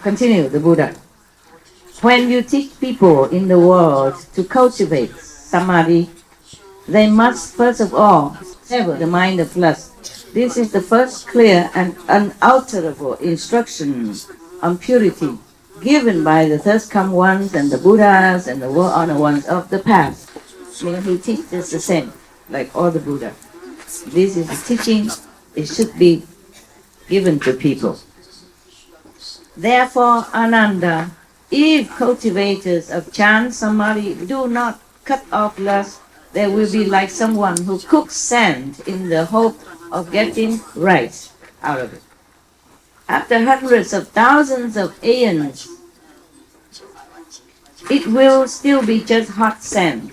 Continue the Buddha. When you teach people in the world to cultivate samadhi, they must first of all sever the mind of lust. This is the first clear and unalterable instruction on purity given by the first come ones and the Buddhas and the world honored ones of the past. I mean, he teaches the same, like all the Buddha. This is the teaching, it should be given to people. Therefore, Ananda, if cultivators of Chan Samadhi do not cut off lust, they will be like someone who cooks sand in the hope of getting rice out of it. After hundreds of thousands of aeons, it will still be just hot sand.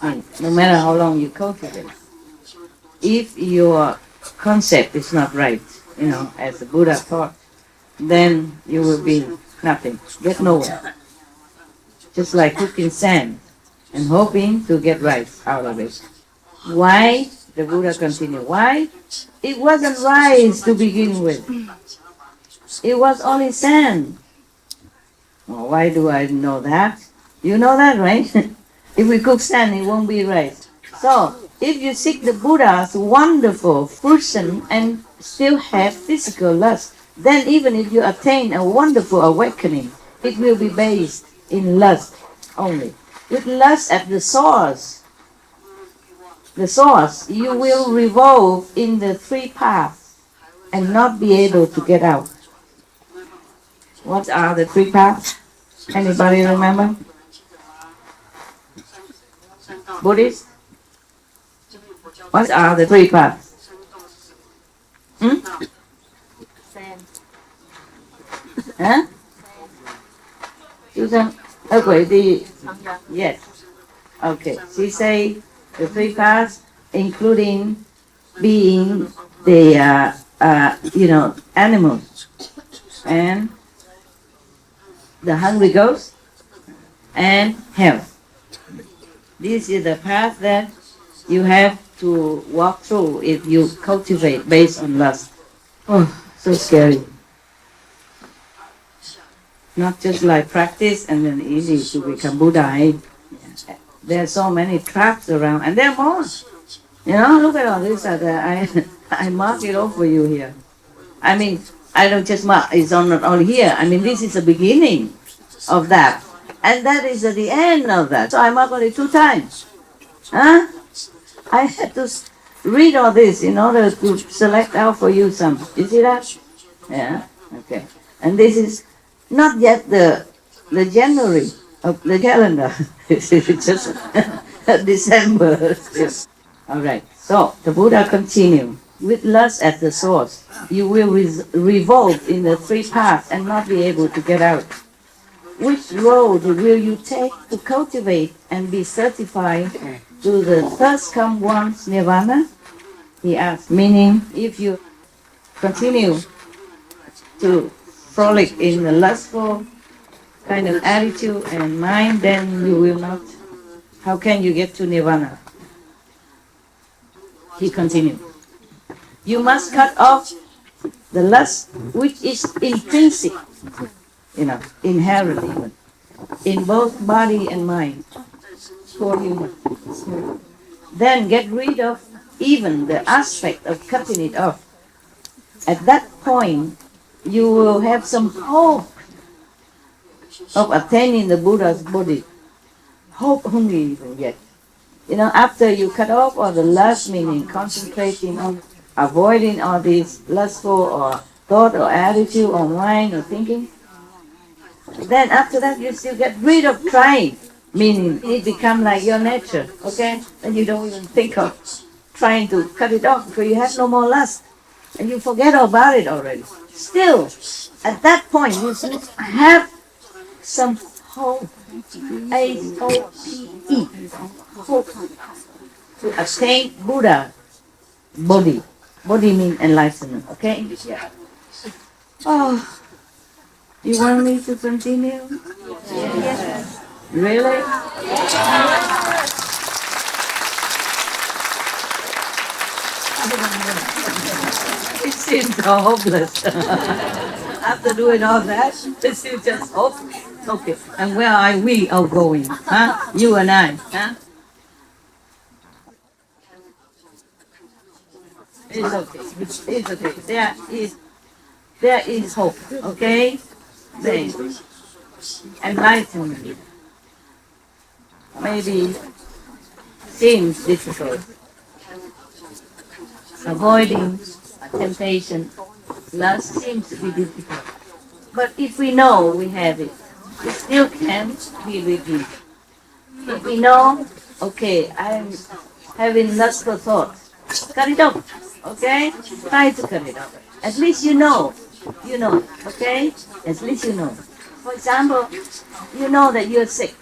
I mean, no matter how long you cultivate. If your concept is not right, as the Buddha taught, then you will be nothing, get nowhere. Just like cooking sand and hoping to get rice out of it. Why? The Buddha continued. Why? It wasn't rice to begin with. It was only sand. Well, why do I know that? You know that, right? If we cook sand, it won't be rice. So, if you seek the Buddha's wonderful fruition and still have physical lust, then even if you attain a wonderful awakening, it will be based in lust only. With lust at the source, you will revolve in the three paths and not be able to get out. What are the three paths? Anybody remember? Buddhist? What are the three paths? Huh? Susan? Okay, yes. Okay, she say the three paths, including being the, animals and the hungry ghost and health. This is the path that you have to walk through if you cultivate based on lust. Oh, so scary. Not just like practice and then easy to become Buddha. There are so many traps around, and there are more. Look at all this. I mark it all for you here. I mean, I don't just mark, it's not only here. I mean, this is the beginning of that. And that is at the end of that. So I mark only 2 times. I had to read all this in order to select out for you some. You see that? Yeah? Okay. And this is not yet the January of the calendar. It's just December. All right. So the Buddha continued. With lust at the source, you will revolve in the three paths and not be able to get out. Which road will you take to cultivate and be certified to the first come one's nirvana? He asked. Meaning, if you continue to frolic in the lustful kind of attitude and mind, then you will not. How can you get to nirvana? He continued. You must cut off the lust which is intrinsic, inherent even, in both body and mind, for human. Then get rid of even the aspect of cutting it off. At that point, you will have some hope of attaining the Buddha's body. Hope only even yet. After you cut off all the lust, meaning concentrating on avoiding all these lustful or thought or attitude or mind or thinking, then after that you still get rid of trying, meaning it becomes like your nature, okay? Then you don't even think of trying to cut it off because you have no more lust and you forget about it already. Still, at that point you still have some hope, H-O-P-E, hope to attain Buddha body. Body means enlightenment, okay? Yeah. Oh, you want me to continue? Yes. Really? Yes. It seems so hopeless. After doing all that, it seems just hopeless. Okay, and where are we all going? Huh? You and I. Huh? It's okay. It's okay. There is hope. Okay? There is enlightenment. Maybe seems difficult. Avoiding a temptation, lust seems to be difficult. But if we know we have it, we still can be redeemed. If we know, okay, I'm having lustful thoughts, cut it off, okay? Try to cut it off. At least you know, okay? At least you know. For example, you know that you're sick,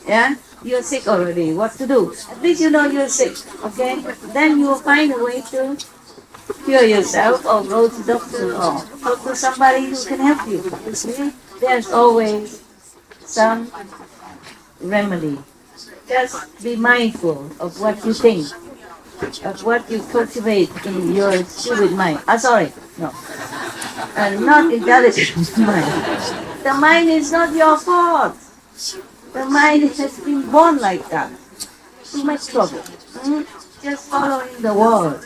yeah? You're sick already, what to do? At least you know you're sick, okay? Then you will find a way to cure yourself or go to doctor or talk to somebody who can help you. You see, there's always some remedy. Just be mindful of what you think, of what you cultivate in your stupid mind. Not intelligent mind. The mind is not your fault. The mind has been born like that. Too much trouble. Just following the world.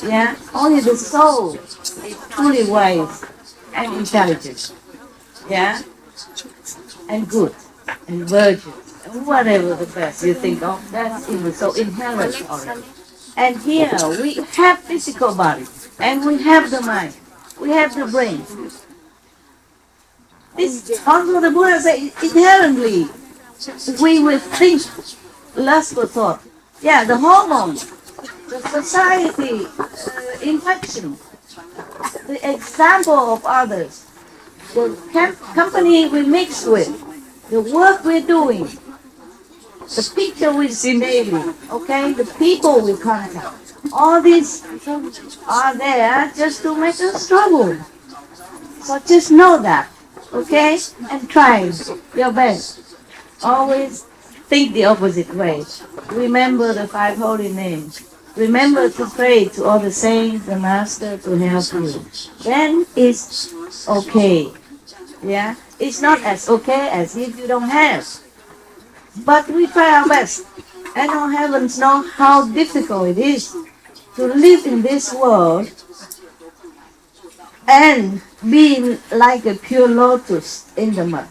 Yeah? Only the soul is truly wise and intelligent. Yeah? And good. And virgin. And whatever the best you think of, that's even so inherent already. And here we have physical body. And we have the mind. We have the brain. This also the Buddha said inherently we will think lustful thought. Yeah, the hormones, the society, infection, the example of others, the company we mix with, the work we're doing, the picture we see daily, okay, the people we contact. All these are there just to make us struggle. So just know that, okay, and try your best. Always think the opposite way. Remember the 5 holy names. Remember to pray to all the saints, the master to help you. Then it's okay. Yeah? It's not as okay as if you don't have. But we try our best. And our heavens know how difficult it is to live in this world and being like a pure lotus in the mud.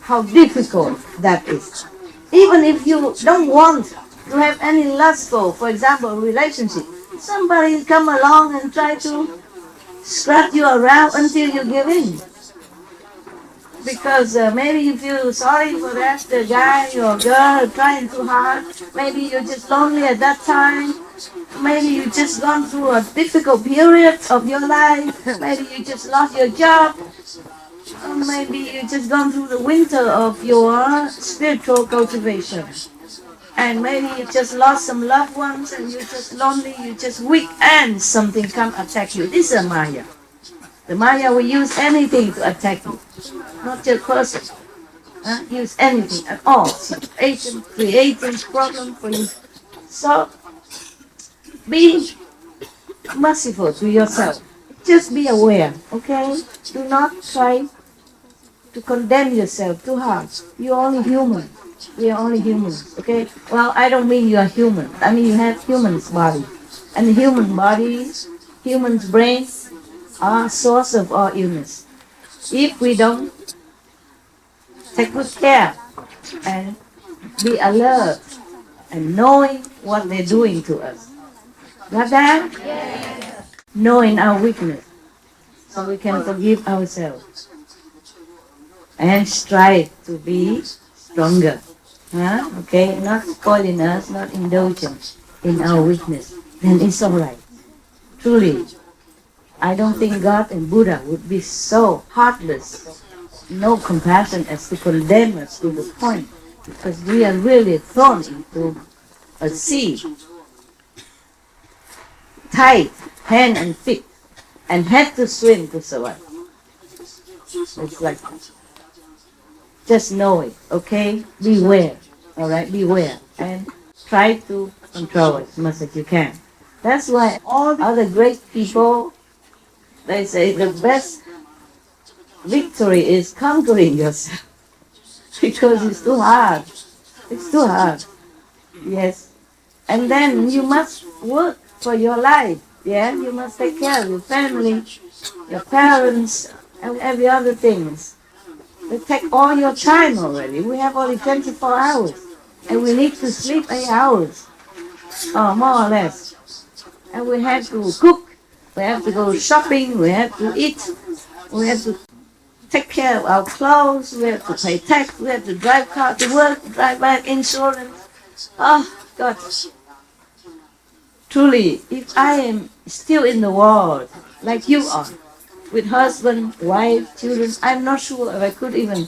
How difficult that is. Even if you don't want to have any lustful, for example, relationship, somebody come along and try to scratch you around until you give in. Because maybe you feel sorry for that the guy or girl trying too hard. Maybe you're just lonely at that time. Maybe you just gone through a difficult period of your life. Maybe you just lost your job. Or maybe you just gone through the winter of your spiritual cultivation. And maybe you just lost some loved ones and you're just lonely, you're just weak and something come attack you. This is a Maya. The Maya will use anything to attack you. Not just person. Use anything at all. Creating problem for you. So be merciful to yourself. Just be aware, okay? Do not try to condemn yourself too hard. You're only human. We are only humans, okay? Well, I don't mean you are human. I mean you have human's body. And the human body, human's brain are source of all illness. If we don't take good care and be alert and knowing what they're doing to us. Got that? Yes. Knowing our weakness so we can forgive ourselves and strive to be stronger. Okay, not spoiling us, not indulging in our weakness. Then it's all right. Truly, I don't think God and Buddha would be so heartless, no compassion as to condemn us to the point, because we are really thrown into a sea, tied hand and feet, and had to swim to survive. It's like that. Just know it, okay? Beware, all right? Beware, and try to control it as much as you can. That's why all the other great people, they say the best victory is conquering yourself because it's too hard. It's too hard. Yes. And then you must work for your life. Yeah, you must take care of your family, your parents, and every other things. They take all your time already. We have only 24 hours. And we need to sleep 8 hours, or more or less. And we have to cook, we have to go shopping, we have to eat, we have to take care of our clothes, we have to pay tax, we have to drive car to work, drive back, insurance. Oh, God. Truly, if I am still in the world, like you are, with husband, wife, children, I'm not sure if I could even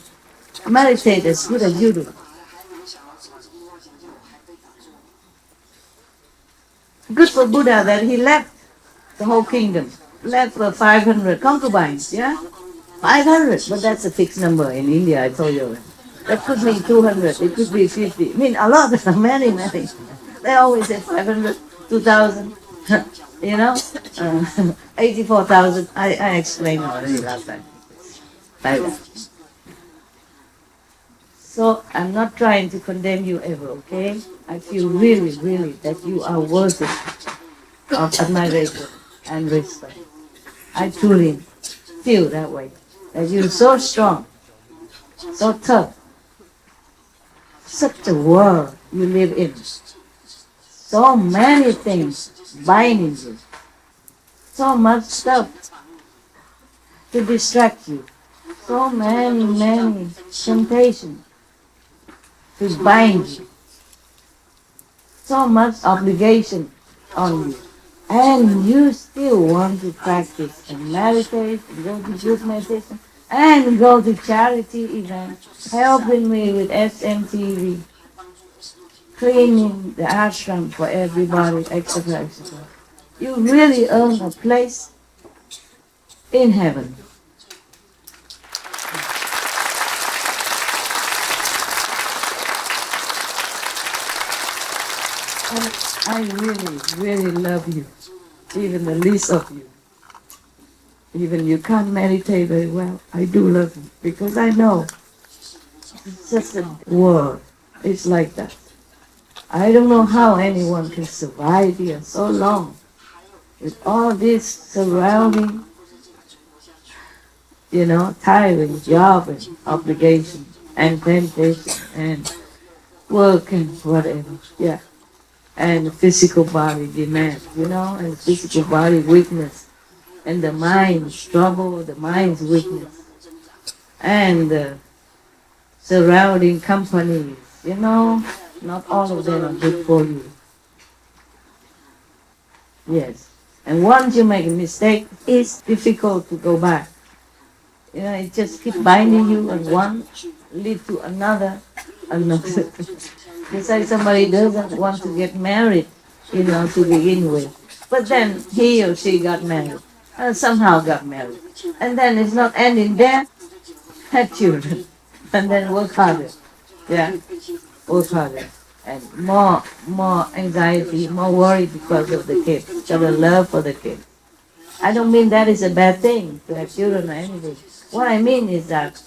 meditate as good as you do. Good for Buddha that he left the whole kingdom, left for 500 concubines, yeah? 500, but that's a fixed number in India, I told you. That could mean 200, it could be 50, I mean a lot, many, many. They always say 500, 2,000, you know? 84,000, I explained already last time. Like that. So I'm not trying to condemn you ever, okay? I feel really, really that you are worthy of admiration and respect. I truly feel that way. That you're so strong, so tough. Such a world you live in. So many things binding you. So much stuff to distract you. So many temptations to bind you. So much obligation on you. And you still want to practice and meditate, and go to group meditation, and go to charity events, helping me with SMTV, cleaning the ashram for everybody, etc., etc. You really earn a place in heaven. I really, really love you, even the least of you. Even you can't meditate very well, I do love you, because I know it's just a world. It's like that. I don't know how anyone can survive here so long with all this surrounding, tiring job and obligation and temptation and work and whatever. Yeah. And physical body demand, and physical body weakness, and the mind's trouble, the mind's weakness, and the surrounding companies, not all of them are good for you. Yes. And once you make a mistake, it's difficult to go back. It just keeps binding you, and one lead to another. Just like somebody doesn't want to get married, to begin with. But then he or she got married, somehow got married. And then it's not ending there, had children, and then work harder. Yeah, work harder. And more anxiety, more worry because of the kids, got a love for the kids. I don't mean that is a bad thing to have children or anything. What I mean is that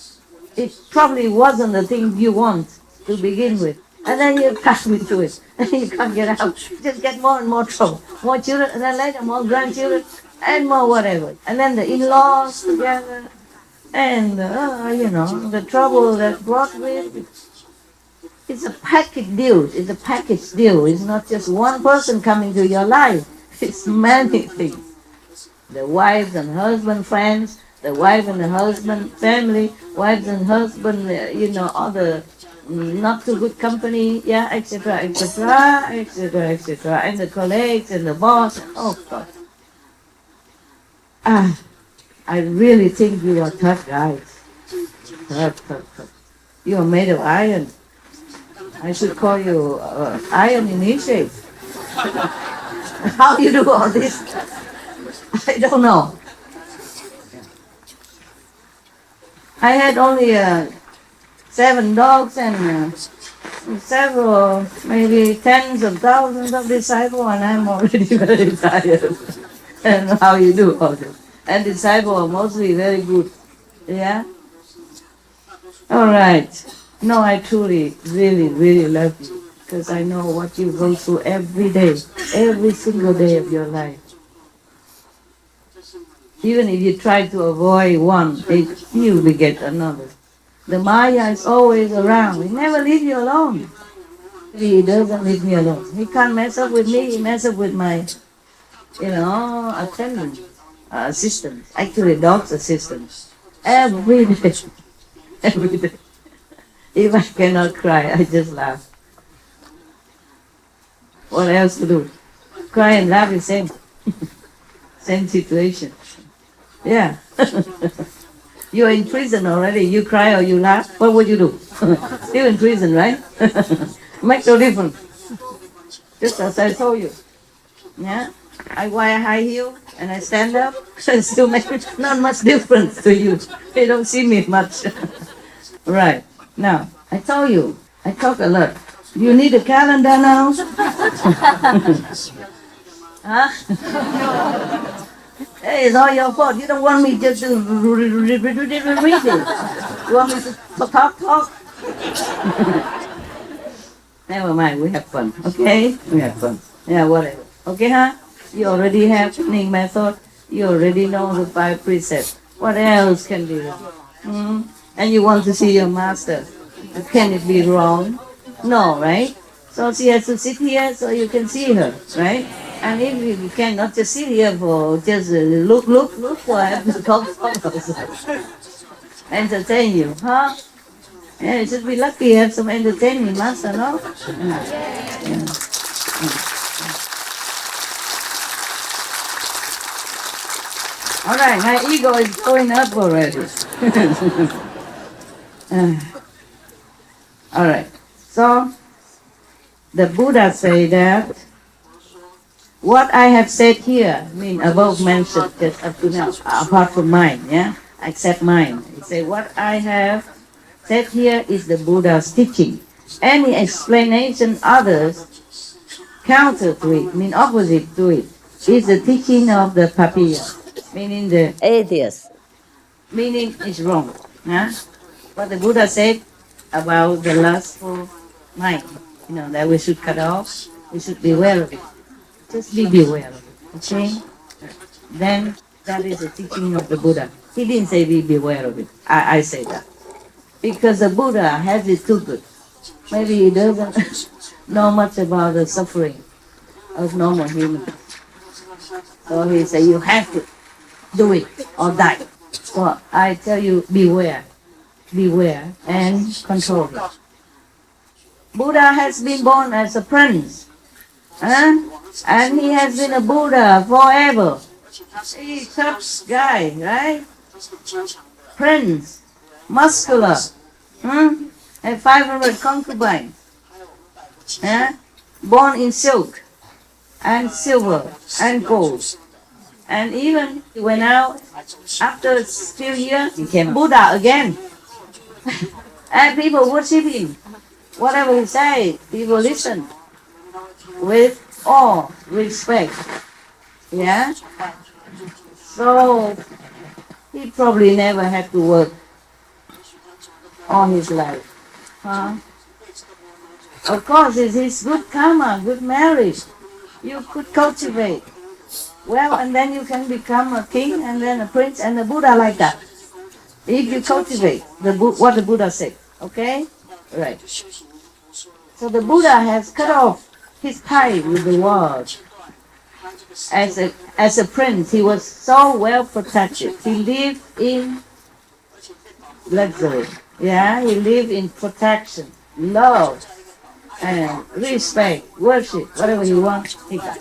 it probably wasn't the thing you want to begin with. And then you come into it, and you can't get out. You just get more and more trouble. More children, and then later more grandchildren, and more whatever. And then the in-laws together, and, the trouble that brought with. It's a package deal. It's a package deal. It's not just one person coming to your life. It's many things. The wives and husband friends, the wife and the husband family, wives and husband, other not too good company, yeah, etc., etc., etc., etc., and the colleagues and the boss. Oh God! I really think you are tough guys. Tough. You are made of iron. I should call you iron initiate. How you do all this? I don't know. I had only 7 dogs and several, maybe tens of thousands of disciples, and I'm already very tired. And how you do all this? And disciples are mostly very good. Yeah? All right. No, I truly, really, really love you because I know what you go through every day, every single day of your life. Even if you try to avoid one, you will get another. The Maya is always around. He never leaves you alone. He doesn't leave me alone. He can't mess up with me. He mess up with my, attendant, assistant. Actually, dog's assistant. Every day. Every day. If I cannot cry, I just laugh. What else to do? Cry and laugh is same. Same situation. Yeah. You're in prison already. You cry or you laugh, what would you do? Still in prison, right? Make no difference. Just as I told you. Yeah? I wear high heel and I stand up, still make not much difference to you. You don't see me much. Right. Now, I told you, I talk a lot. You need a calendar now? Huh? Hey, it's all your fault. You don't want me just to read it. You want me to talk? Never mind, we have fun, okay? We have fun. Yeah, whatever. Okay, huh? You already have training method. You already know the 5 precepts. What else can be wrong? And you want to see your master. Can it be wrong? No, right? So she has to sit here so you can see her, right? And if you cannot just sit here for just look for her to talk photos. Entertain you, huh? Yeah, you should be lucky to have some entertainment master, no? Yeah. All right, my ego is going up already. All right, so the Buddha say that what I have said here, above mentioned just up to now, apart from mine, yeah, except mine. He say what I have said here is the Buddha's teaching. Any explanation others counter to it, opposite to it, is the teaching of the Papiya, meaning the atheist, meaning it's wrong. Huh? What the Buddha said about the lustful mind, that we should cut off, we should beware of it. Just be beware of it, okay? Then that is the teaching of the Buddha. He didn't say be beware of it. I say that. Because the Buddha has it too good. Maybe he doesn't know much about the suffering of normal humans. So he said, you have to do it or die. So I tell you, beware and control it. Buddha has been born as a prince. And he has been a Buddha forever. He's a tough guy, right? Prince, muscular, and 500 concubines. Born in silk and silver and gold. And even he went out after a few years, he became Buddha again. And people worship him. Whatever he says, people listen with awe, respect. Yeah? So he probably never had to work all his life. Of course, it's his good karma, good marriage. You could cultivate. Well, and then you can become a king and then a prince and a Buddha like that. If you cultivate what the Buddha said. Okay? Right. So the Buddha has cut off his tie with the world. As a prince, he was so well protected. He lived in luxury. Yeah, he lived in protection, love, and respect, worship, whatever you want, he got.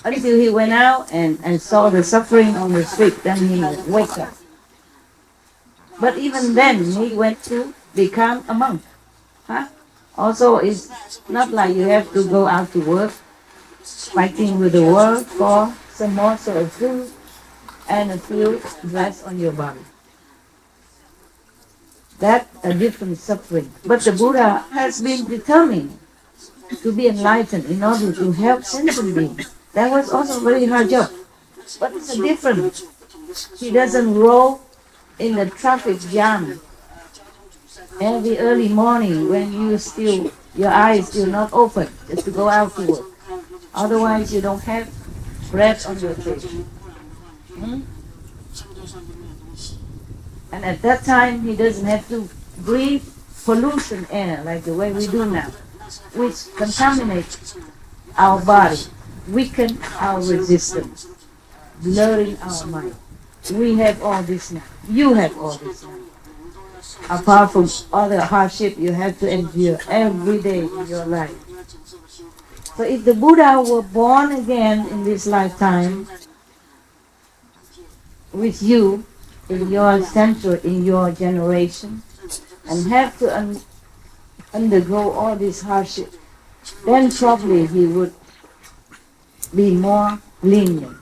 Until he went out and saw the suffering on the street, then he wake up. But even then, he went to become a monk. Also, it's not like you have to go out to work, fighting with the world for some morsel of food and a few dress on your body. That's a different suffering. But the Buddha has been determined to be enlightened in order to help sentient beings. That was also a very hard job. But it's a different. He doesn't roll in the traffic jam every early morning when your eyes still not open, just to go out to work. Otherwise, you don't have bread on your table. And at that time, he doesn't have to breathe pollution air like the way we do now, which contaminates our body, weaken our resistance, blurring our mind. We have all this now. You have all this now. Apart from other hardship you have to endure every day in your life. So if the Buddha were born again in this lifetime with you in your century, in your generation, and have to undergo all this hardship, then probably he would be more lenient.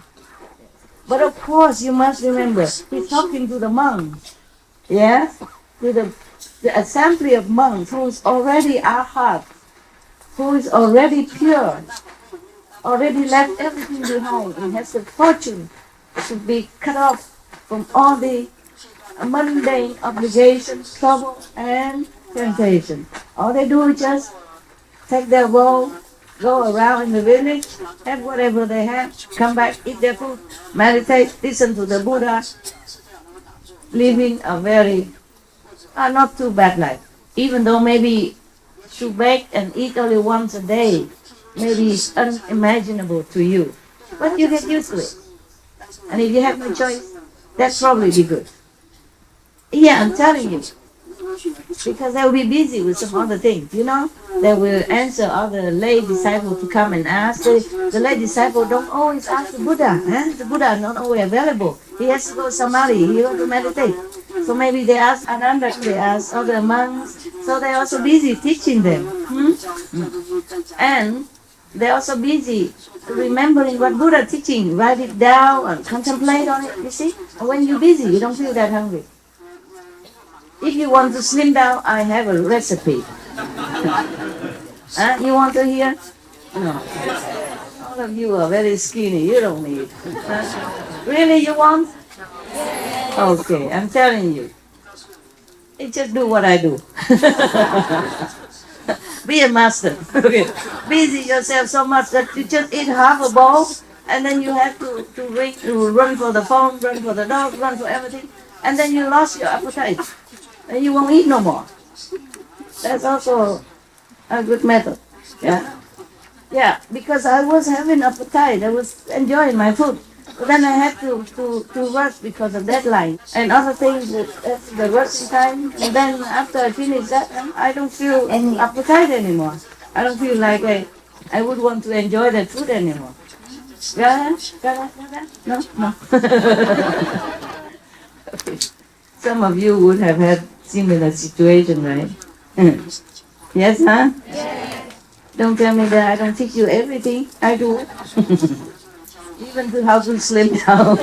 But of course, you must remember, he's talking to the monks, yes, to the assembly of monks who's already arhat, who is already pure, already left everything behind and has the fortune to be cut off from all the mundane obligations, trouble, and temptation. All they do is just take their bowl, go around in the village, have whatever they have, come back, eat their food, meditate, listen to the Buddha, living a very, not too bad life. Even though maybe to bake and eat only once a day, maybe it's unimaginable to you. But you get used to it. And if you have no choice, that's probably be good. Yeah, I'm telling you. Because they will be busy with some other things, you know. They will answer other lay disciples to come and ask. The lay disciple don't always ask the Buddha. The Buddha is not always available. He has to go samadhi, he has to meditate. So maybe they ask Ananda, they ask other monks. So they're also busy teaching them. And they're also busy remembering what Buddha teaching. Write it down and contemplate on it, you see. And when you're busy, you don't feel that hungry. If you want to slim down, I have a recipe. You want to hear? No. All of you are very skinny. You don't need. Really, you want? Okay, I'm telling you. You just do what I do. Be a master. Okay. Busy yourself so much that you just eat half a bowl, and then you have to run for the phone, run for the dog, run for everything, and then you lost your appetite. And you won't eat no more. That's also a good method. Yeah, because I was having appetite. I was enjoying my food. But then I had to rush because of deadline and other things. That's the rushing time. And then after I finish that, I don't feel any appetite anymore. I don't feel like I would want to enjoy that food anymore. Yeah? No. Okay. Some of you would have had similar situation, right? Yes, huh? Yes. Don't tell me that I don't teach you everything. I do. Even to how to slim down.